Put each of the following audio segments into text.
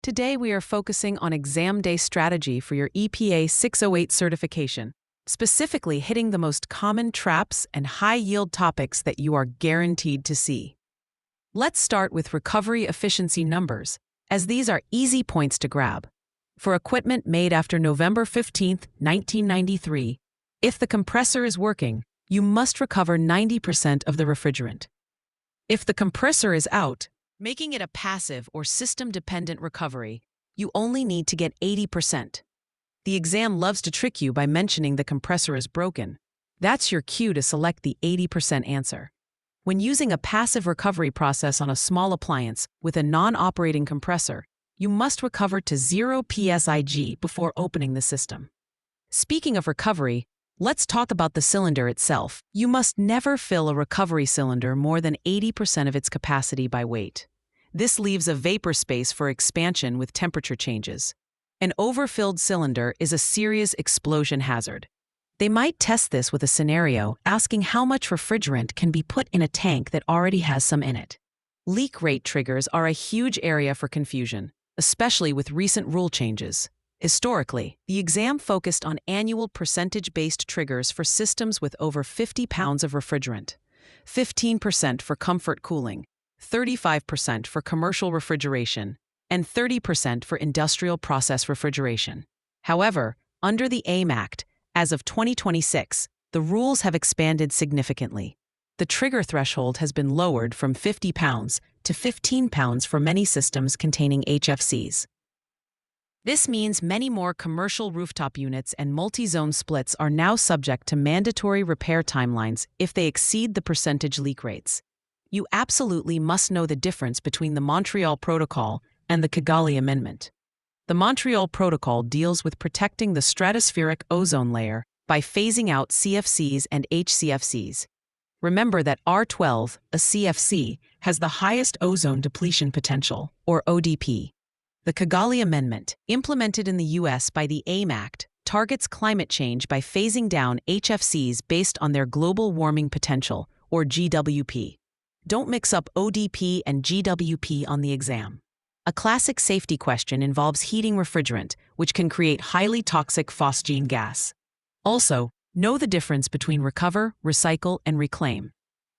Today we are focusing on exam day strategy for your EPA 608 certification, specifically hitting the most common traps and high-yield topics that you are guaranteed to see. Let's start with recovery efficiency numbers, as these are easy points to grab. For equipment made after November 15, 1993, if the compressor is working, you must recover 90% of the refrigerant. If the compressor is out, making it a passive or system-dependent recovery, you only need to get 80%. The exam loves to trick you by mentioning the compressor is broken. That's your cue to select the 80% answer. When using a passive recovery process on a small appliance with a non-operating compressor, you must recover to 0 psig before opening the system. Speaking of recovery, let's talk about the cylinder itself. You must never fill a recovery cylinder more than 80% of its capacity by weight. This leaves a vapor space for expansion with temperature changes. An overfilled cylinder is a serious explosion hazard. They might test this with a scenario asking how much refrigerant can be put in a tank that already has some in it. Leak rate triggers are a huge area for confusion, especially with recent rule changes. Historically, the exam focused on annual percentage-based triggers for systems with over 50 pounds of refrigerant, 15% for comfort cooling, 35% for commercial refrigeration, and 30% for industrial process refrigeration. However, under the AIM Act, as of 2026, the rules have expanded significantly. The trigger threshold has been lowered from 50 pounds to 15 pounds for many systems containing HFCs. This means many more commercial rooftop units and multi-zone splits are now subject to mandatory repair timelines if they exceed the percentage leak rates. You absolutely must know the difference between the Montreal Protocol and the Kigali Amendment. The Montreal Protocol deals with protecting the stratospheric ozone layer by phasing out CFCs and HCFCs. Remember that R12, a CFC, has the highest ozone depletion potential, or ODP. The Kigali Amendment, implemented in the U.S. by the AIM Act, targets climate change by phasing down HFCs based on their global warming potential, or GWP. Don't mix up ODP and GWP on the exam. A classic safety question involves heating refrigerant, which can create highly toxic phosgene gas. Also, know the difference between recover, recycle, and reclaim.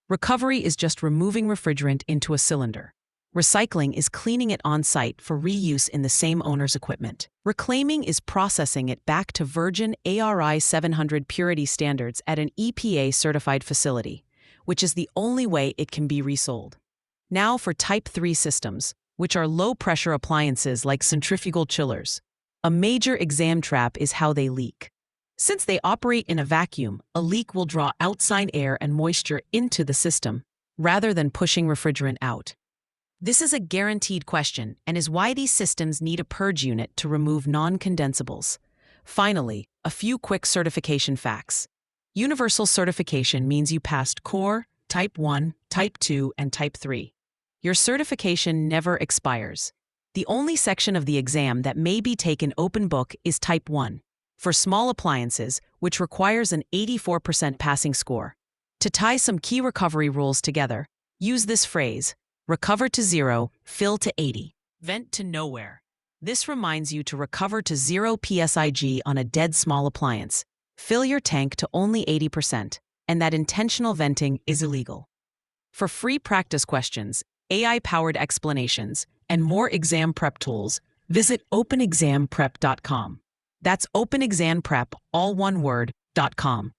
Recovery is just removing refrigerant into a cylinder. Recycling is cleaning it on-site for reuse in the same owner's equipment. Reclaiming is processing it back to virgin ARI 700 purity standards at an EPA-certified facility, which is the only way it can be resold. Now for Type 3 systems, which are low-pressure appliances like centrifugal chillers. A major exam trap is how they leak. Since they operate in a vacuum, a leak will draw outside air and moisture into the system, rather than pushing refrigerant out. This is a guaranteed question and is why these systems need a purge unit to remove non-condensables. Finally, a few quick certification facts. Universal certification means you passed Core, Type 1, Type 2, and Type 3. Your certification never expires. The only section of the exam that may be taken open book is Type 1, for small appliances, which requires an 84% passing score. To tie some key recovery rules together, use this phrase: recover to 0, fill to 80, vent to nowhere. This reminds you to recover to 0 psig on a dead small appliance. Fill your tank to only 80%, and that intentional venting is illegal. For free practice questions, AI-powered explanations, and more exam prep tools, visit openexamprep.com. That's openexamprep, all one word, .com.